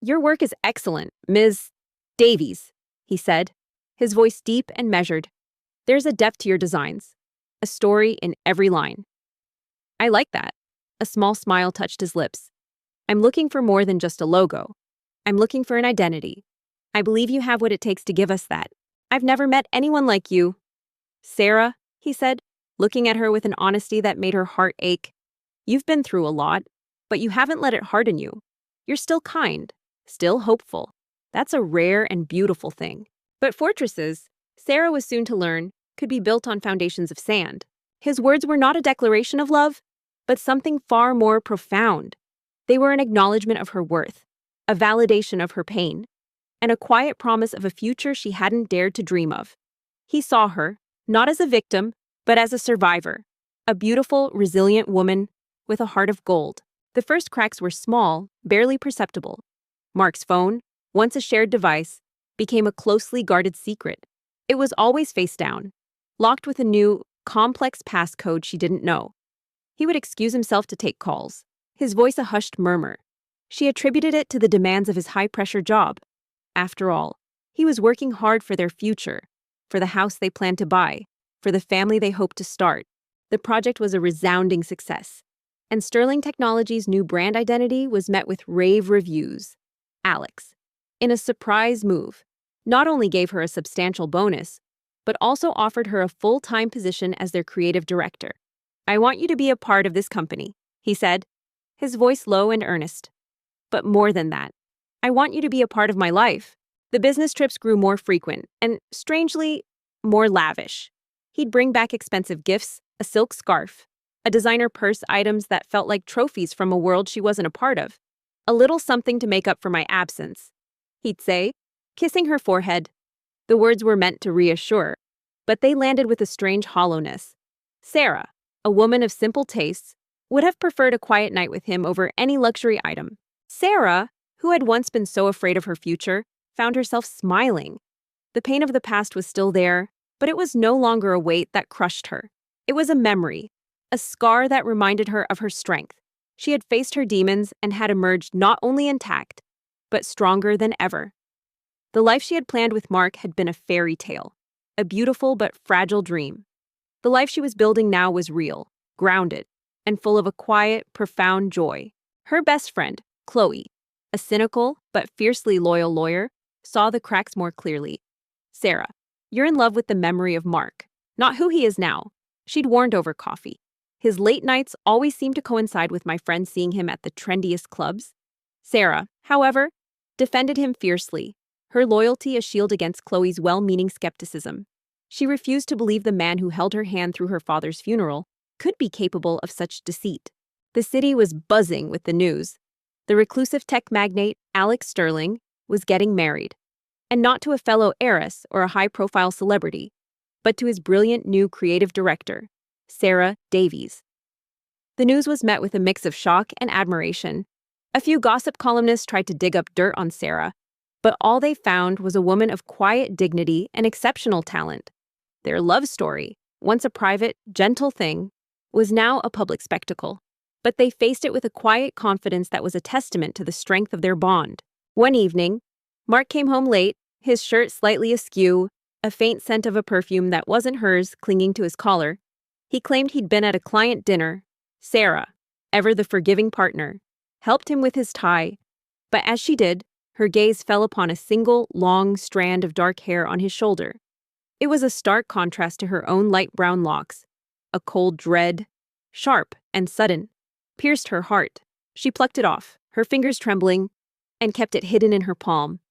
Your work is excellent, Ms. Davies, he said, his voice deep and measured. There's a depth to your designs, a story in every line. I like that. A small smile touched his lips. I'm looking for more than just a logo. I'm looking for an identity. I believe you have what it takes to give us that. I've never met anyone like you. Sarah, he said, looking at her with an honesty that made her heart ache. You've been through a lot, but you haven't let it harden you. You're still kind, still hopeful. That's a rare and beautiful thing. But fortresses, Sarah was soon to learn, could be built on foundations of sand. His words were not a declaration of love, but something far more profound. They were an acknowledgement of her worth, a validation of her pain, and a quiet promise of a future she hadn't dared to dream of. He saw her, not as a victim, but as a survivor, a beautiful, resilient woman with a heart of gold. The first cracks were small, barely perceptible. Mark's phone, once a shared device, became a closely guarded secret. It was always face down, locked with a new, complex passcode she didn't know. He would excuse himself to take calls, his voice a hushed murmur. She attributed it to the demands of his high-pressure job. After all, he was working hard for their future, for the house they planned to buy, for the family they hoped to start. The project was a resounding success, and Sterling Technologies' new brand identity was met with rave reviews. Alex, in a surprise move, not only gave her a substantial bonus, but also offered her a full-time position as their creative director. I want you to be a part of this company, he said, his voice low and earnest. But more than that, I want you to be a part of my life. The business trips grew more frequent and, strangely, more lavish. He'd bring back expensive gifts, a silk scarf, a designer purse, items that felt like trophies from a world she wasn't a part of. A little something to make up for my absence, he'd say, kissing her forehead. The words were meant to reassure, but they landed with a strange hollowness. Sarah, a woman of simple tastes, would have preferred a quiet night with him over any luxury item. Sarah, who had once been so afraid of her future, found herself smiling. The pain of the past was still there, but it was no longer a weight that crushed her. It was a memory, a scar that reminded her of her strength. She had faced her demons and had emerged not only intact, but stronger than ever. The life she had planned with Mark had been a fairy tale, a beautiful but fragile dream. The life she was building now was real, grounded, and full of a quiet, profound joy. Her best friend, Chloe, a cynical but fiercely loyal lawyer, saw the cracks more clearly. Sarah, you're in love with the memory of Mark, not who he is now. She'd warned over coffee. His late nights always seemed to coincide with my friends seeing him at the trendiest clubs. Sarah, however, defended him fiercely, her loyalty a shield against Chloe's well-meaning skepticism. She refused to believe the man who held her hand through her father's funeral could be capable of such deceit. The city was buzzing with the news. The reclusive tech magnate, Alex Sterling, was getting married. And not to a fellow heiress or a high-profile celebrity, but to his brilliant new creative director, Sarah Davies. The news was met with a mix of shock and admiration. A few gossip columnists tried to dig up dirt on Sarah, but all they found was a woman of quiet dignity and exceptional talent. Their love story, once a private, gentle thing, was now a public spectacle. But they faced it with a quiet confidence that was a testament to the strength of their bond. One evening, Mark came home late, his shirt slightly askew, a faint scent of a perfume that wasn't hers clinging to his collar. He claimed he'd been at a client dinner. Sarah, ever the forgiving partner, helped him with his tie, but as she did, her gaze fell upon a single, long strand of dark hair on his shoulder. It was a stark contrast to her own light brown locks. A cold dread, sharp and sudden, pierced her heart. She plucked it off, her fingers trembling, and kept it hidden in her palm.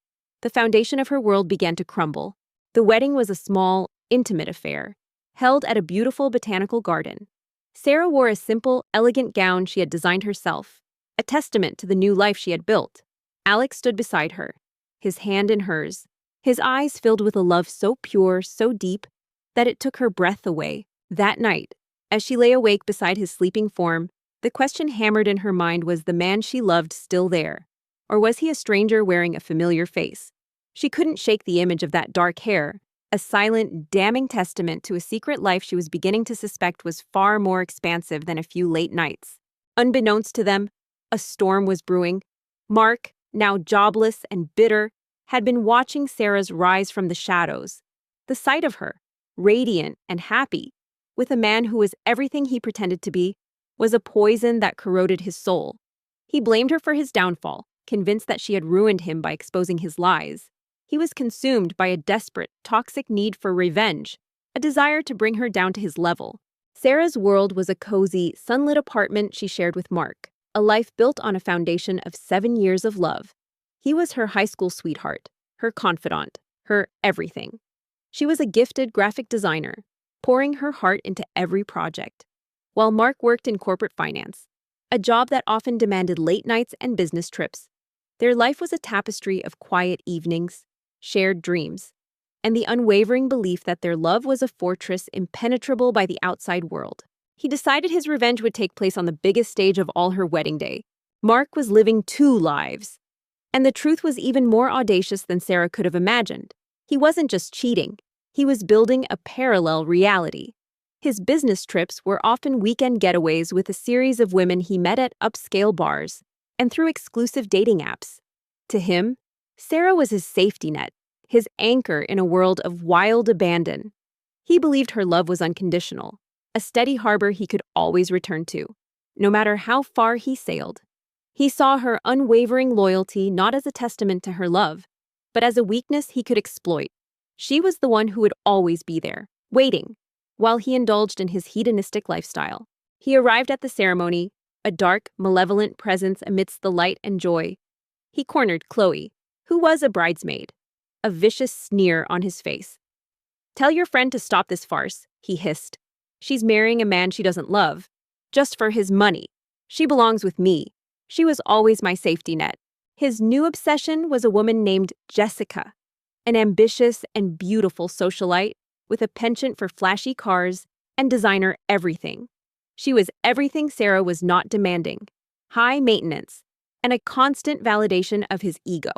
The foundation of her world began to crumble. The wedding was a small, intimate affair, held at a beautiful botanical garden. Sarah wore a simple, elegant gown she had designed herself, a testament to the new life she had built. Alex stood beside her, his hand in hers, his eyes filled with a love so pure, so deep, that it took her breath away. That night, as she lay awake beside his sleeping form, the question hammered in her mind, was the man she loved still there? Or was he a stranger wearing a familiar face? She couldn't shake the image of that dark hair, a silent, damning testament to a secret life she was beginning to suspect was far more expansive than a few late nights. Unbeknownst to them, a storm was brewing. Mark, now jobless and bitter, had been watching Sarah's rise from the shadows. The sight of her, radiant and happy, with a man who was everything he pretended to be, was a poison that corroded his soul. He blamed her for his downfall, convinced that she had ruined him by exposing his lies. He was consumed by a desperate, toxic need for revenge, a desire to bring her down to his level. Sarah's world was a cozy, sunlit apartment she shared with Mark, a life built on a foundation of 7 years of love. He was her high school sweetheart, her confidant, her everything. She was a gifted graphic designer, pouring her heart into every project, while Mark worked in corporate finance, a job that often demanded late nights and business trips. Their life was a tapestry of quiet evenings, shared dreams, and the unwavering belief that their love was a fortress impenetrable by the outside world. He decided his revenge would take place on the biggest stage of all her wedding day. Mark was living 2 lives. And the truth was even more audacious than Sarah could have imagined. He wasn't just cheating. He was building a parallel reality. His business trips were often weekend getaways with a series of women he met at upscale bars and through exclusive dating apps. To him, Sarah was his safety net, his anchor in a world of wild abandon. He believed her love was unconditional, a steady harbor he could always return to, no matter how far he sailed. He saw her unwavering loyalty not as a testament to her love, but as a weakness he could exploit. She was the one who would always be there, waiting, while he indulged in his hedonistic lifestyle. He arrived at the ceremony, a dark, malevolent presence amidst the light and joy. He cornered Chloe, who was a bridesmaid, a vicious sneer on his face. "Tell your friend to stop this farce," he hissed. "She's marrying a man she doesn't love, just for his money. She belongs with me. She was always my safety net." His new obsession was a woman named Jessica, an ambitious and beautiful socialite with a penchant for flashy cars and designer everything. She was everything Sarah was not demanding, high maintenance, and a constant validation of his ego.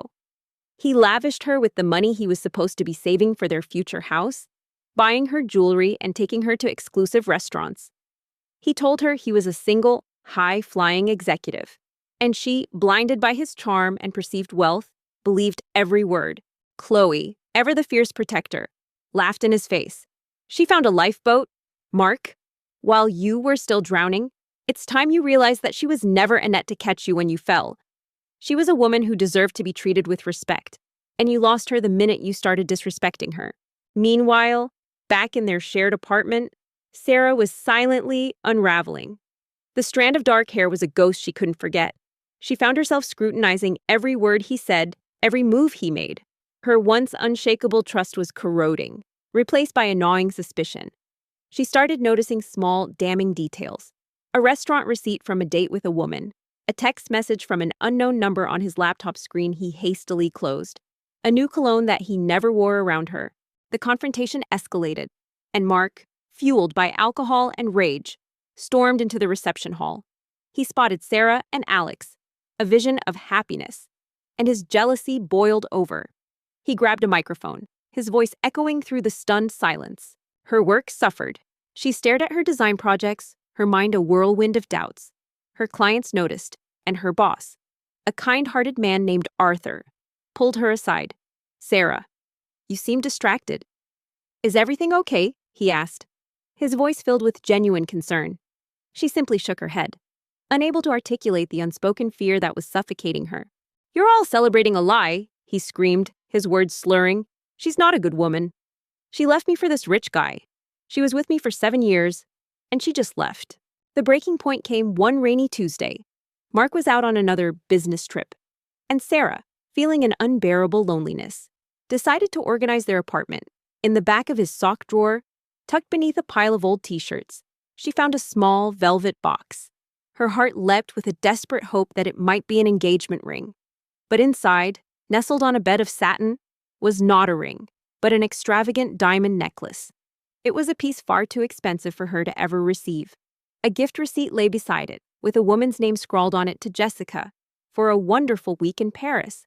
He lavished her with the money he was supposed to be saving for their future house, buying her jewelry and taking her to exclusive restaurants. He told her he was a single, high-flying executive, and she, blinded by his charm and perceived wealth, believed every word. Chloe, ever the fierce protector, laughed in his face. "She found a lifeboat? Mark, while you were still drowning, it's time you realized that she was never a net to catch you when you fell. She was a woman who deserved to be treated with respect, and you lost her the minute you started disrespecting her." Meanwhile, back in their shared apartment, Sarah was silently unraveling. The strand of dark hair was a ghost she couldn't forget. She found herself scrutinizing every word he said, every move he made. Her once unshakable trust was corroding, replaced by a gnawing suspicion. She started noticing small, damning details. A restaurant receipt from a date with a woman, a text message from an unknown number on his laptop screen he hastily closed, a new cologne that he never wore around her. The confrontation escalated, and Mark, fueled by alcohol and rage, stormed into the reception hall. He spotted Sarah and Alex, a vision of happiness, and his jealousy boiled over. He grabbed a microphone, his voice echoing through the stunned silence. Her work suffered. She stared at her design projects, her mind a whirlwind of doubts. Her clients noticed, and her boss, a kind-hearted man named Arthur, pulled her aside. "Sarah, you seem distracted." "Is everything okay?" he asked, his voice filled with genuine concern. She simply shook her head, unable to articulate the unspoken fear that was suffocating her. "You're all celebrating a lie," he screamed, his words slurring. "She's not a good woman. She left me for this rich guy. She was with me for 7 years, and she just left." The breaking point came one rainy Tuesday. Mark was out on another business trip, and Sarah, feeling an unbearable loneliness, decided to organize their apartment. In the back of his sock drawer, tucked beneath a pile of old t-shirts, she found a small velvet box. Her heart leapt with a desperate hope that it might be an engagement ring. But inside, nestled on a bed of satin, was not a ring, but an extravagant diamond necklace. It was a piece far too expensive for her to ever receive. A gift receipt lay beside it, with a woman's name scrawled on it to Jessica, for a wonderful week in Paris.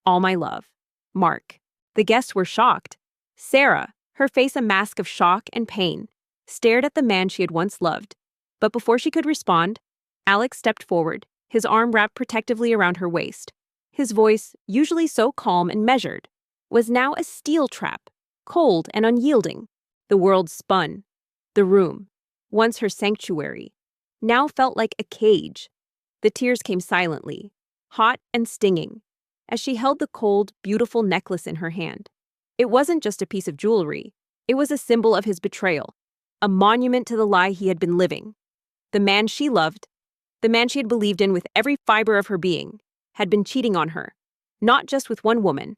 "All my love, Mark." The guests were shocked. Sarah, her face a mask of shock and pain, stared at the man she had once loved. But before she could respond, Alex stepped forward, his arm wrapped protectively around her waist. His voice, usually so calm and measured, was now a steel trap, cold and unyielding. The world spun. The room, once her sanctuary, now felt like a cage. The tears came silently, hot and stinging, as she held the cold, beautiful necklace in her hand. It wasn't just a piece of jewelry. It was a symbol of his betrayal, a monument to the lie he had been living. The man she loved, the man she had believed in with every fiber of her being, had been cheating on her, not just with one woman,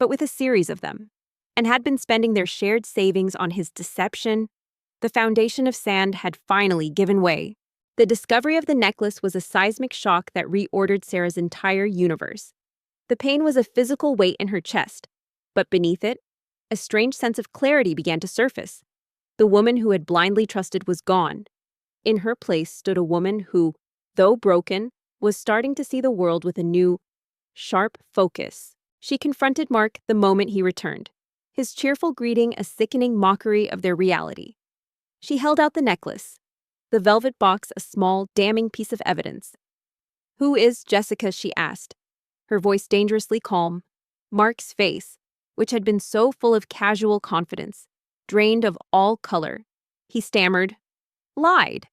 but with a series of them, and had been spending their shared savings on his deception. The foundation of sand had finally given way. The discovery of the necklace was a seismic shock that reordered Sarah's entire universe. The pain was a physical weight in her chest, but beneath it, a strange sense of clarity began to surface. The woman who had blindly trusted was gone. In her place stood a woman who, though broken, was starting to see the world with a new, sharp focus. She confronted Mark the moment he returned, his cheerful greeting a sickening mockery of their reality. She held out the necklace, the velvet box a small, damning piece of evidence. "Who is Jessica?" she asked, her voice dangerously calm. Mark's face, which had been so full of casual confidence, drained of all color. He stammered, lied,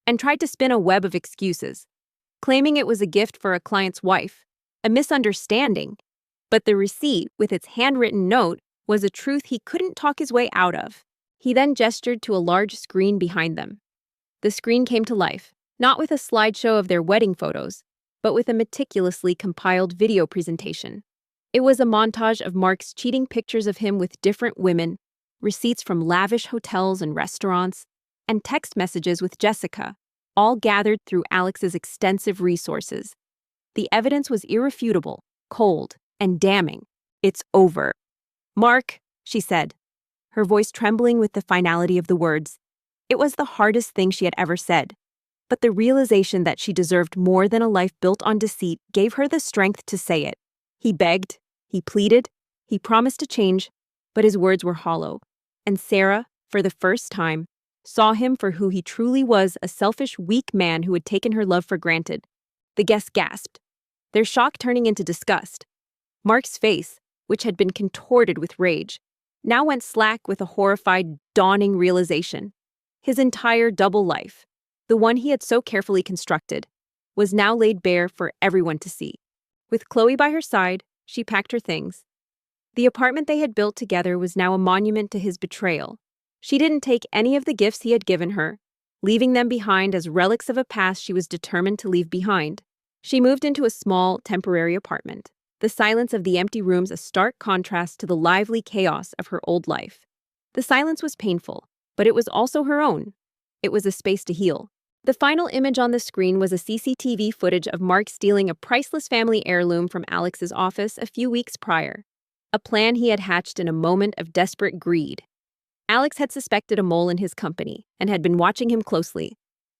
and tried to spin a web of excuses, claiming it was a gift for a client's wife, a misunderstanding. But the receipt, with its handwritten note, was a truth he couldn't talk his way out of. He then gestured to a large screen behind them. The screen came to life, not with a slideshow of their wedding photos, but with a meticulously compiled video presentation. It was a montage of Mark's cheating pictures of him with different women, receipts from lavish hotels and restaurants, and text messages with Jessica, all gathered through Alex's extensive resources. The evidence was irrefutable, cold, and damning. "It's over." "Mark," she said, her voice trembling with the finality of the words. It was the hardest thing she had ever said, but the realization that she deserved more than a life built on deceit gave her the strength to say it. He begged, he pleaded, he promised to change, but his words were hollow. And Sarah, for the first time, saw him for who he truly was, a selfish, weak man who had taken her love for granted. The guests gasped, their shock turning into disgust. Mark's face, which had been contorted with rage, now went slack with a horrified, dawning realization. His entire double life, the one he had so carefully constructed, was now laid bare for everyone to see. With Chloe by her side, she packed her things. The apartment they had built together was now a monument to his betrayal. She didn't take any of the gifts he had given her, leaving them behind as relics of a past she was determined to leave behind. She moved into a small, temporary apartment, the silence of the empty rooms a stark contrast to the lively chaos of her old life. The silence was painful, but it was also her own. It was a space to heal. The final image on the screen was a CCTV footage of Mark stealing a priceless family heirloom from Alex's office a few weeks prior, a plan he had hatched in a moment of desperate greed. Alex had suspected a mole in his company and had been watching him closely.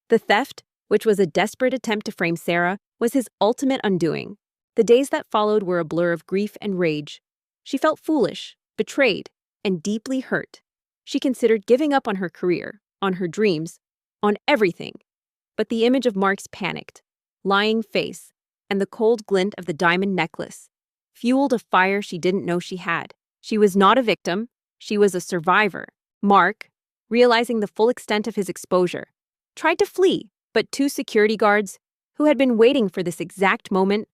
The theft, which was a desperate attempt to frame Sarah, was his ultimate undoing. The days that followed were a blur of grief and rage. She felt foolish, betrayed, and deeply hurt. She considered giving up on her career, on her dreams, on everything. But the image of Mark's panicked, lying face, and the cold glint of the diamond necklace fueled a fire she didn't know she had. She was not a victim, she was a survivor. Mark, realizing the full extent of his exposure, tried to flee, but two security guards, who had been waiting for this exact moment,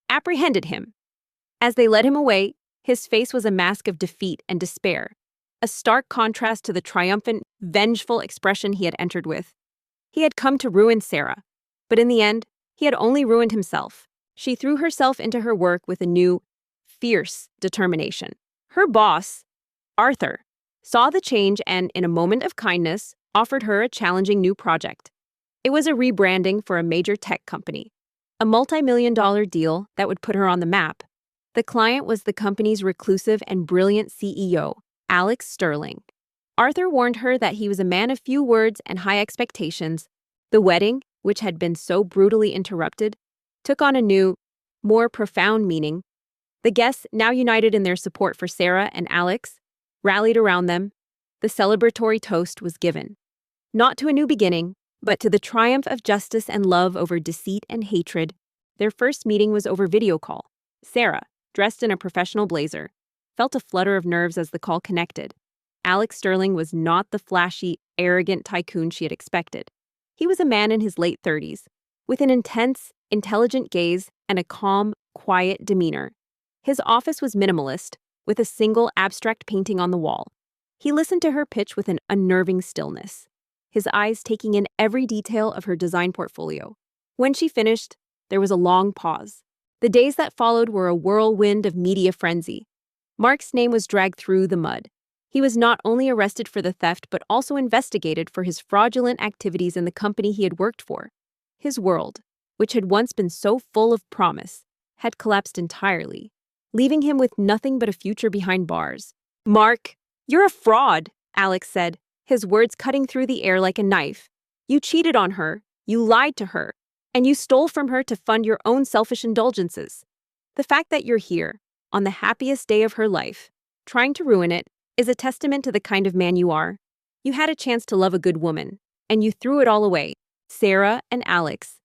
apprehended him. As they led him away, his face was a mask of defeat and despair, a stark contrast to the triumphant, vengeful expression he had entered with. He had come to ruin Sarah, but in the end, he had only ruined himself. She threw herself into her work with a new, fierce determination. Her boss, Arthur, saw the change and, in a moment of kindness, offered her a challenging new project. It was a rebranding for a major tech company, a multi-million-dollar deal that would put her on the map. The client was the company's reclusive and brilliant CEO, Alex Sterling. Arthur warned her that he was a man of few words and high expectations. The wedding, which had been so brutally interrupted, took on a new, more profound meaning. The guests, now united in their support for Sarah and Alex, rallied around them. The celebratory toast was given, not to a new beginning, but to the triumph of justice and love over deceit and hatred. Their first meeting was over video call. Sarah, dressed in a professional blazer, felt a flutter of nerves as the call connected. Alex Sterling was not the flashy, arrogant tycoon she had expected. He was a man in his late 30s, with an intense, intelligent gaze and a calm, quiet demeanor. His office was minimalist, with a single abstract painting on the wall. He listened to her pitch with an unnerving stillness, his eyes taking in every detail of her design portfolio. When she finished, there was a long pause. The days that followed were a whirlwind of media frenzy. Mark's name was dragged through the mud. He was not only arrested for the theft but also investigated for his fraudulent activities in the company he had worked for. His world, which had once been so full of promise, had collapsed entirely, leaving him with nothing but a future behind bars. "Mark, you're a fraud," Alex said, his words cutting through the air like a knife. "You cheated on her, you lied to her, and you stole from her to fund your own selfish indulgences. The fact that you're here, on the happiest day of her life, trying to ruin it, is a testament to the kind of man you are. You had a chance to love a good woman, and you threw it all away." Sarah and Alex,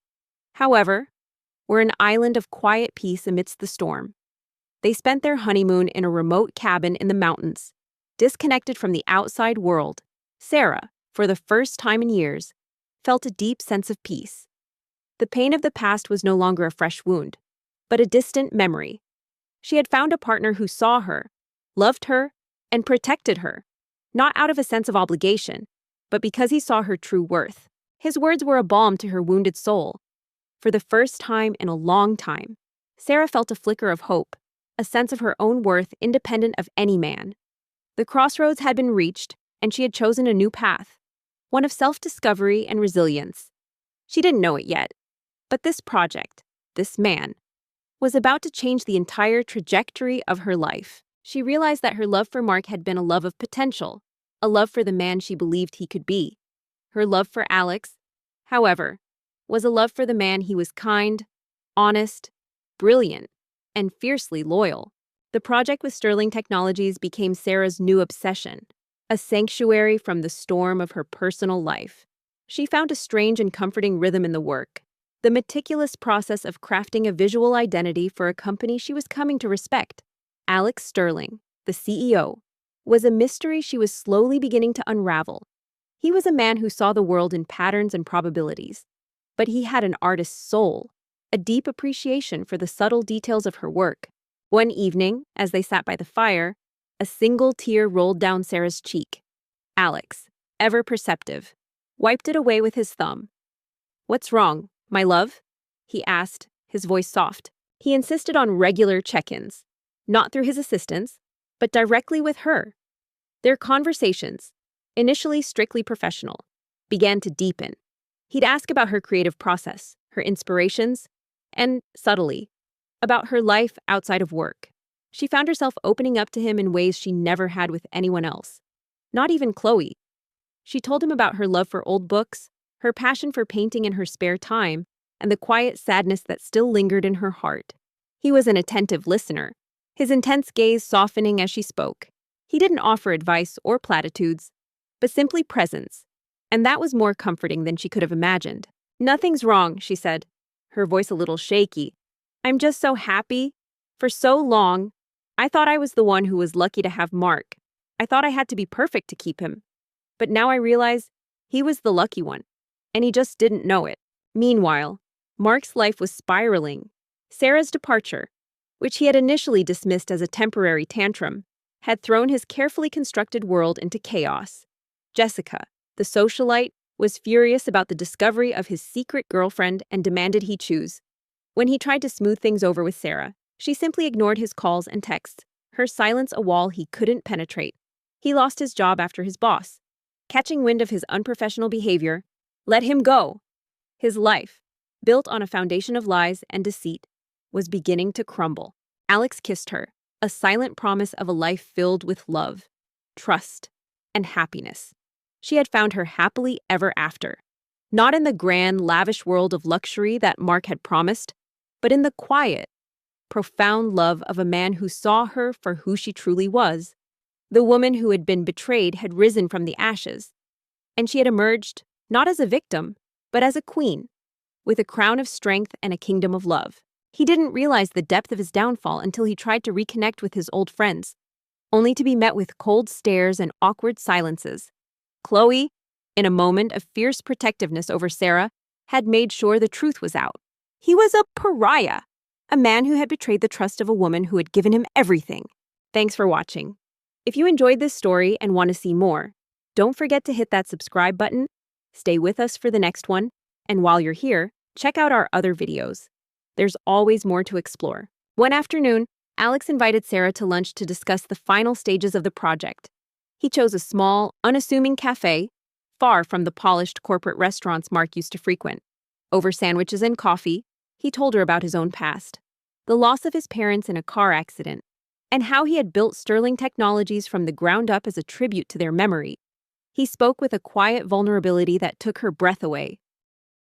however, were an island of quiet peace amidst the storm. They spent their honeymoon in a remote cabin in the mountains, disconnected from the outside world. Sarah, for the first time in years, felt a deep sense of peace. The pain of the past was no longer a fresh wound, but a distant memory. She had found a partner who saw her, loved her, and protected her, not out of a sense of obligation, but because he saw her true worth. His words were a balm to her wounded soul. For the first time in a long time, Sarah felt a flicker of hope, a sense of her own worth independent of any man. The crossroads had been reached, and she had chosen a new path, one of self-discovery and resilience. She didn't know it yet, but this project, this man, was about to change the entire trajectory of her life. She realized that her love for Mark had been a love of potential, a love for the man she believed he could be. Her love for Alex, however, was a love for the man he was: kind, honest, brilliant, and fiercely loyal. The project with Sterling Technologies became Sarah's new obsession, a sanctuary from the storm of her personal life. She found a strange and comforting rhythm in the work, the meticulous process of crafting a visual identity for a company she was coming to respect. Alex Sterling, the CEO, was a mystery she was slowly beginning to unravel. He was a man who saw the world in patterns and probabilities, but he had an artist's soul, a deep appreciation for the subtle details of her work. One evening, as they sat by the fire, a single tear rolled down Sarah's cheek. Alex, ever perceptive, wiped it away with his thumb. "What's wrong, my love?" he asked, his voice soft. He insisted on regular check-ins, not through his assistants, but directly with her. Their conversations, initially strictly professional, began to deepen. He'd ask about her creative process, her inspirations, and, subtly, about her life outside of work. She found herself opening up to him in ways she never had with anyone else. Not even Chloe. She told him about her love for old books, her passion for painting in her spare time, and the quiet sadness that still lingered in her heart. He was an attentive listener, his intense gaze softening as she spoke. He didn't offer advice or platitudes, but simply presence, and that was more comforting than she could have imagined. "Nothing's wrong," she said, her voice a little shaky. "I'm just so happy. For so long, I thought I was the one who was lucky to have Mark. I thought I had to be perfect to keep him. But now I realize he was the lucky one, and he just didn't know it." Meanwhile, Mark's life was spiraling. Sarah's departure, which he had initially dismissed as a temporary tantrum, had thrown his carefully constructed world into chaos. Jessica, the socialite, was furious about the discovery of his secret girlfriend and demanded he choose. When he tried to smooth things over with Sarah, she simply ignored his calls and texts, her silence a wall he couldn't penetrate. He lost his job after his boss, catching wind of his unprofessional behavior, let him go. His life, built on a foundation of lies and deceit, was beginning to crumble. Alex kissed her, a silent promise of a life filled with love, trust, and happiness. She had found her happily ever after, not in the grand, lavish world of luxury that Mark had promised, but in the quiet, profound love of a man who saw her for who she truly was. The woman who had been betrayed had risen from the ashes, and she had emerged not as a victim, but as a queen, with a crown of strength and a kingdom of love. He didn't realize the depth of his downfall until he tried to reconnect with his old friends, only to be met with cold stares and awkward silences. Chloe, in a moment of fierce protectiveness over Sarah, had made sure the truth was out. He was a pariah, a man who had betrayed the trust of a woman who had given him everything. Thanks for watching. If you enjoyed this story and want to see more, don't forget to hit that subscribe button, stay with us for the next one, and while you're here, check out our other videos. There's always more to explore. One afternoon, Alex invited Sarah to lunch to discuss the final stages of the project. He chose a small, unassuming cafe, far from the polished corporate restaurants Mark used to frequent. Over sandwiches and coffee, he told her about his own past, the loss of his parents in a car accident, and how he had built Sterling Technologies from the ground up as a tribute to their memory. He spoke with a quiet vulnerability that took her breath away.